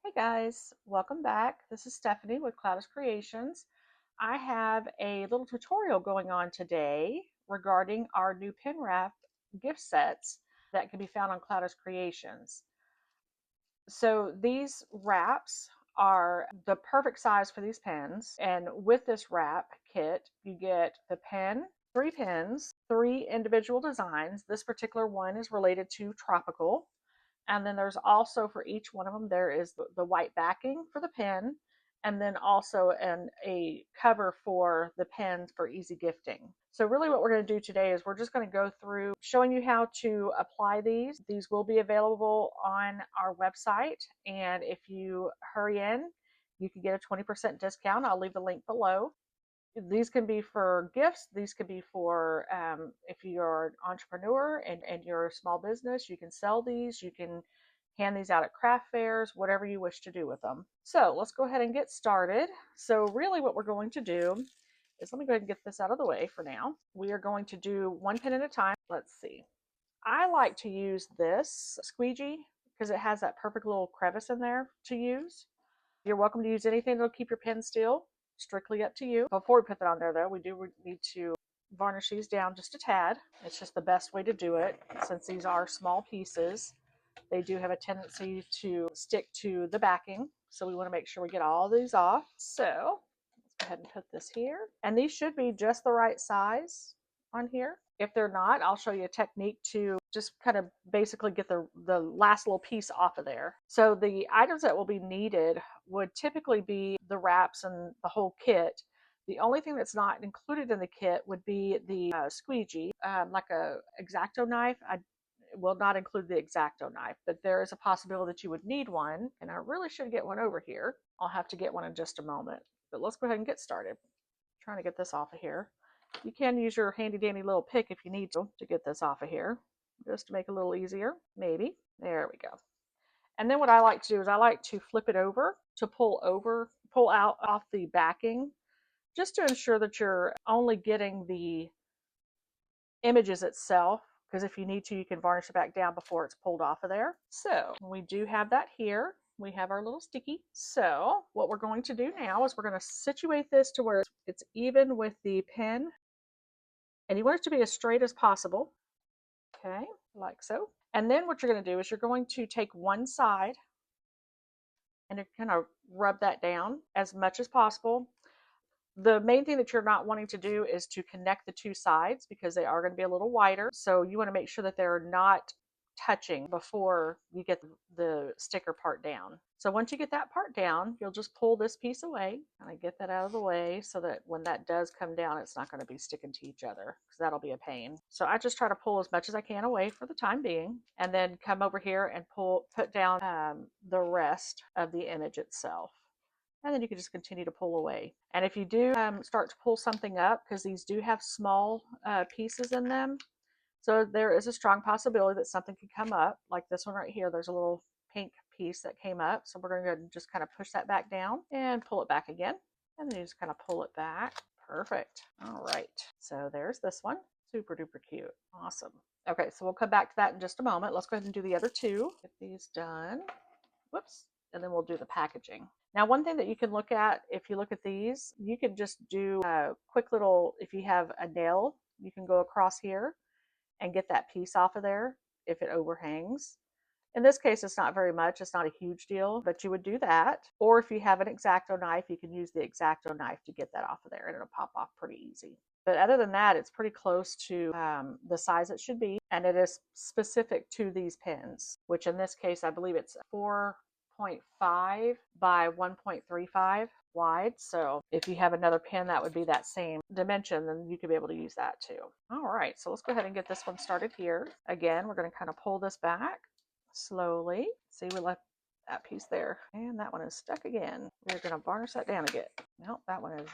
Hey guys, welcome back. This is Stephanie with Clowdus Creations. I have a little tutorial going on today regarding our new pen wrap gift sets that can be found on Clowdus Creations. So these wraps are the perfect size for these pens, and with this wrap kit you get the pen, 3 pens, 3 individual designs. This particular one is related to tropical. And then there's also for each one of them, there is the white backing for the pen, and then also a cover for the pen for easy gifting. So really what we're going to do today is we're just going to go through showing you how to apply these. These will be available on our website, and if you hurry in, you can get a 20% discount. I'll leave the link below. These can be for gifts. These could be for if you're an entrepreneur and you're a small business, you can sell these. You can hand these out at craft fairs, whatever you wish to do with them. So let's go ahead and get started. So really what we're going to do is, let me go ahead and get this out of the way for now. We are going to do one pen at a time. Let's see. I like to use this squeegee because it has that perfect little crevice in there to use. You're welcome to use anything that'll keep your pen still. Strictly up to you. Before we put that on there though, we do need to varnish these down just a tad. It's just the best way to do it. Since these are small pieces, they do have a tendency to stick to the backing. So we want to make sure we get all these off. So let's go ahead and put this here. And these should be just the right size on here. If they're not, I'll show you a technique to just kind of basically get the last little piece off of there. So the items that will be needed would typically be the wraps and the whole kit. The only thing that's not included in the kit would be the squeegee, like a X-Acto knife. I will not include the X-Acto knife, but there is a possibility that you would need one, and I really should get one over here. I'll have to get one in just a moment, but let's go ahead and get started. I'm trying to get this off of here. You can use your handy dandy little pick if you need to get this off of here, just to make it a little easier, maybe. There we go. And then what I like to do is I like to flip it over to pull out off the backing, just to ensure that you're only getting the images itself, because if you need to, you can varnish it back down before it's pulled off of there. So we do have that here. We have our little sticky. So what we're going to do now is we're going to situate this to where it's even with the pen, and you want it to be as straight as possible. Okay, like so. And then what you're going to do is you're going to take one side and you're going to rub that down as much as possible. The main thing that you're not wanting to do is to connect the two sides, because they are going to be a little wider. So you want to make sure that they're not touching before you get the sticker part down. So once you get that part down, you'll just pull this piece away, and I get that out of the way so that when that does come down, it's not going to be sticking to each other, because that'll be a pain. So I just try to pull as much as I can away for the time being, and then come over here and put down the rest of the image itself. And then you can just continue to pull away. And if you do start to pull something up, because these do have small pieces in them, so there is a strong possibility that something could come up, like this one right here. There's a little pink piece that came up. So we're going to go and just kind of push that back down and pull it back again. And then you just kind of pull it back. Perfect. All right. So there's this one. Super duper cute. Awesome. Okay, so we'll come back to that in just a moment. Let's go ahead and do the other two. Get these done. Whoops. And then we'll do the packaging. Now, one thing that you can look at, if you look at these, you can just do a quick little, if you have a nail, you can go across here and get that piece off of there if it overhangs. In this case, it's not very much. It's not a huge deal, but you would do that. Or if you have an X-Acto knife, you can use the X-Acto knife to get that off of there, and it'll pop off pretty easy. But other than that, it's pretty close to the size it should be, and it is specific to these pens, which in this case, I believe it's 4.5 by 1.35 wide. So if you have another pen that would be that same dimension, then you could be able to use that too. All right, so let's go ahead and get this one started here. Again, we're going to kind of pull this back slowly. See, we left that piece there, and that one is stuck again. We're going to varnish that down again. Nope, that one is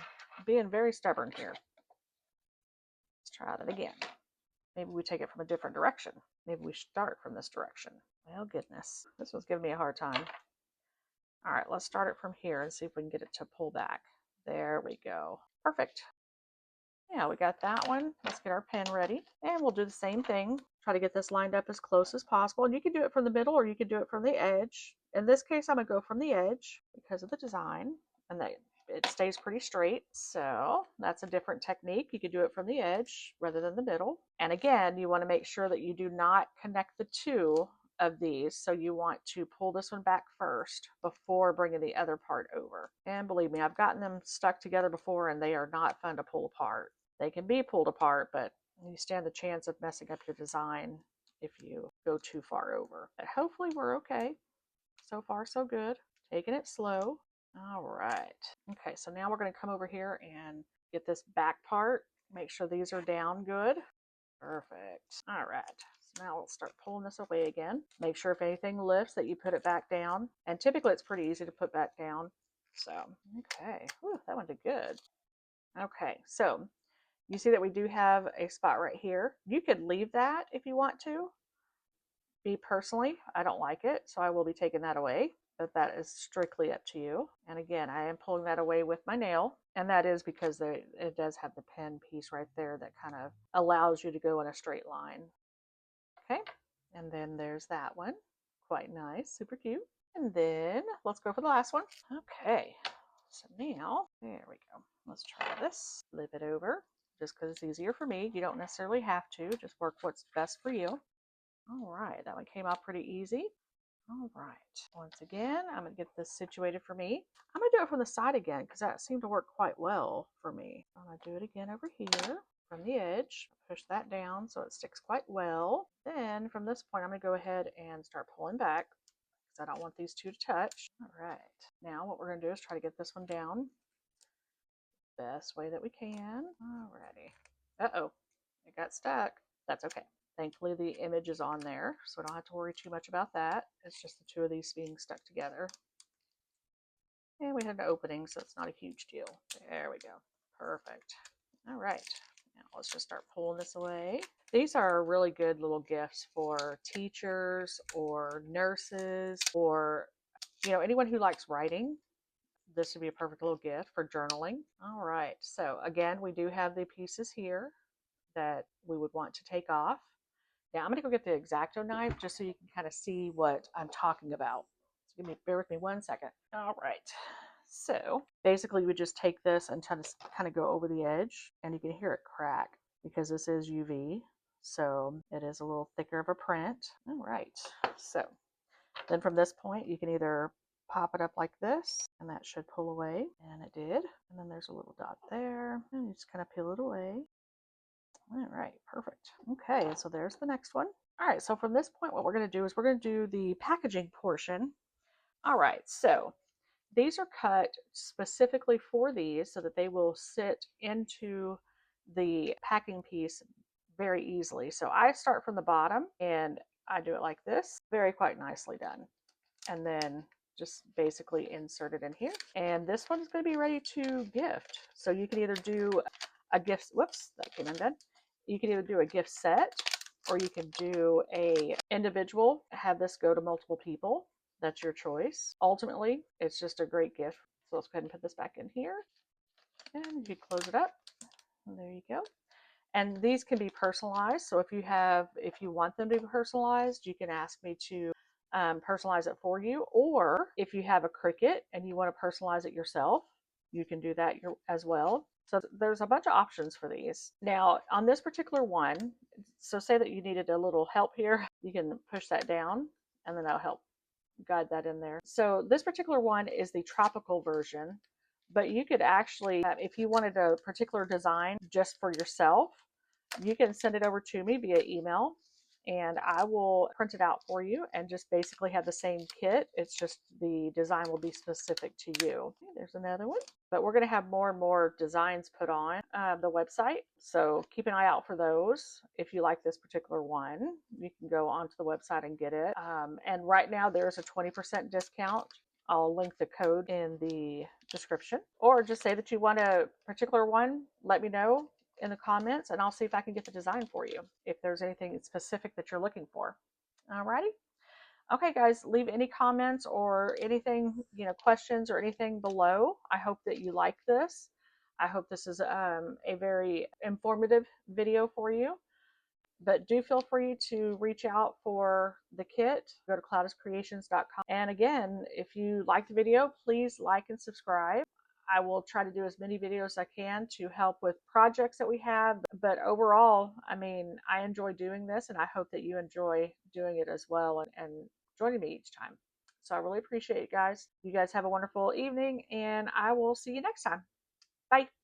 being very stubborn here. Let's try that again. Maybe we take it from a different direction. Maybe we start from this direction. Well, goodness, this one's giving me a hard time. All right, let's start it from here and see if we can get it to pull back. There we go. Perfect. Yeah, we got that one. Let's get our pen ready, and we'll do the same thing. Try to get this lined up as close as possible. And you can do it from the middle, or you can do it from the edge. In this case, I'm going to go from the edge because of the design, and that it stays pretty straight. So that's a different technique. You could do it from the edge rather than the middle. And again, you want to make sure that you do not connect the two of these. So you want to pull this one back first before bringing the other part over. And believe me, I've gotten them stuck together before and they are not fun to pull apart. They can be pulled apart, but you stand the chance of messing up your design if you go too far over. But hopefully we're okay. So far, so good. Taking it slow. All right. Okay, so now we're going to come over here and get this back part. Make sure these are down good. Perfect. All right. So now we'll start pulling this away again. Make sure if anything lifts that you put it back down. And typically it's pretty easy to put back down. So, okay. Whew, that one did good. Okay, so you see that we do have a spot right here. You could leave that if you want to. Me personally, I don't like it, so I will be taking that away, but that is strictly up to you. And again, I am pulling that away with my nail, and that is because it does have the pen piece right there that kind of allows you to go in a straight line. Okay, and then there's that one. Quite nice, super cute. And then let's go for the last one. Okay, so now, there we go. Let's try this. Flip it over, just because it's easier for me. You don't necessarily have to, just work what's best for you. All right, that one came out pretty easy. All right, once again, I'm going to get this situated for me. I'm going to do it from the side again because that seemed to work quite well for me. I'm going to do it again over here from the edge. Push that down so it sticks quite well. Then from this point, I'm going to go ahead and start pulling back because I don't want these two to touch. All right, now what we're going to do is try to get this one down the best way that we can. Alrighty. Uh-oh, it got stuck. That's okay. Thankfully, the image is on there, so I don't have to worry too much about that. It's just the two of these being stuck together. And we have an opening, so it's not a huge deal. There we go. Perfect. All right. Now let's just start pulling this away. These are really good little gifts for teachers or nurses or, anyone who likes writing. This would be a perfect little gift for journaling. All right. So again, we do have the pieces here that we would want to take off. Now I'm going to go get the X-Acto knife just so you can kind of see what I'm talking about. So bear with me 1 second. All right. So basically you would just take this and kind of go over the edge, and you can hear it crack because this is UV. So it is a little thicker of a print. All right. So then from this point, you can either pop it up like this, and that should pull away, and it did. And then there's a little dot there, and you just kind of peel it away. All right, perfect. Okay, so there's the next one. All right, so from this point, what we're going to do is we're going to do the packaging portion. All right, so these are cut specifically for these so that they will sit into the packing piece very easily. So I start from the bottom and I do it like this. Very quite nicely done. And then just basically insert it in here. And this one is going to be ready to gift. So you can either do a gift, whoops, that came undone. You can either do a gift set or you can do a individual, have this go to multiple people. That's your choice. Ultimately, it's just a great gift. So let's go ahead and put this back in here. And you close it up. And there you go. And these can be personalized. So if you want them to be personalized, you can ask me to personalize it for you. Or if you have a Cricut and you want to personalize it yourself, you can do that as well. So there's a bunch of options for these. Now on this particular one, so say that you needed a little help here, you can push that down and then that'll help guide that in there. So this particular one is the tropical version, but you could actually, if you wanted a particular design just for yourself, you can send it over to me via email and I will print it out for you and just basically have the same kit. It's just the design will be specific to you. Okay, there's another one. But we're going to have more and more designs put on the website. So keep an eye out for those. If you like this particular one, you can go onto the website and get it. And right now there's a 20% discount. I'll link the code in the description. Or just say that you want a particular one, let me know in the comments and I'll see if I can get the design for you if there's anything specific that you're looking for. Alrighty. Okay guys, leave any comments or anything, questions or anything below. I hope that you like this. I hope this is a very informative video for you. But do feel free to reach out for the kit. Go to clouduscreations.com. And again, if you like the video, please like and subscribe. I will try to do as many videos as I can to help with projects that we have. But overall, I mean, I enjoy doing this, and I hope that you enjoy doing it as well and joining me each time. So I really appreciate it, guys. You guys have a wonderful evening, and I will see you next time. Bye.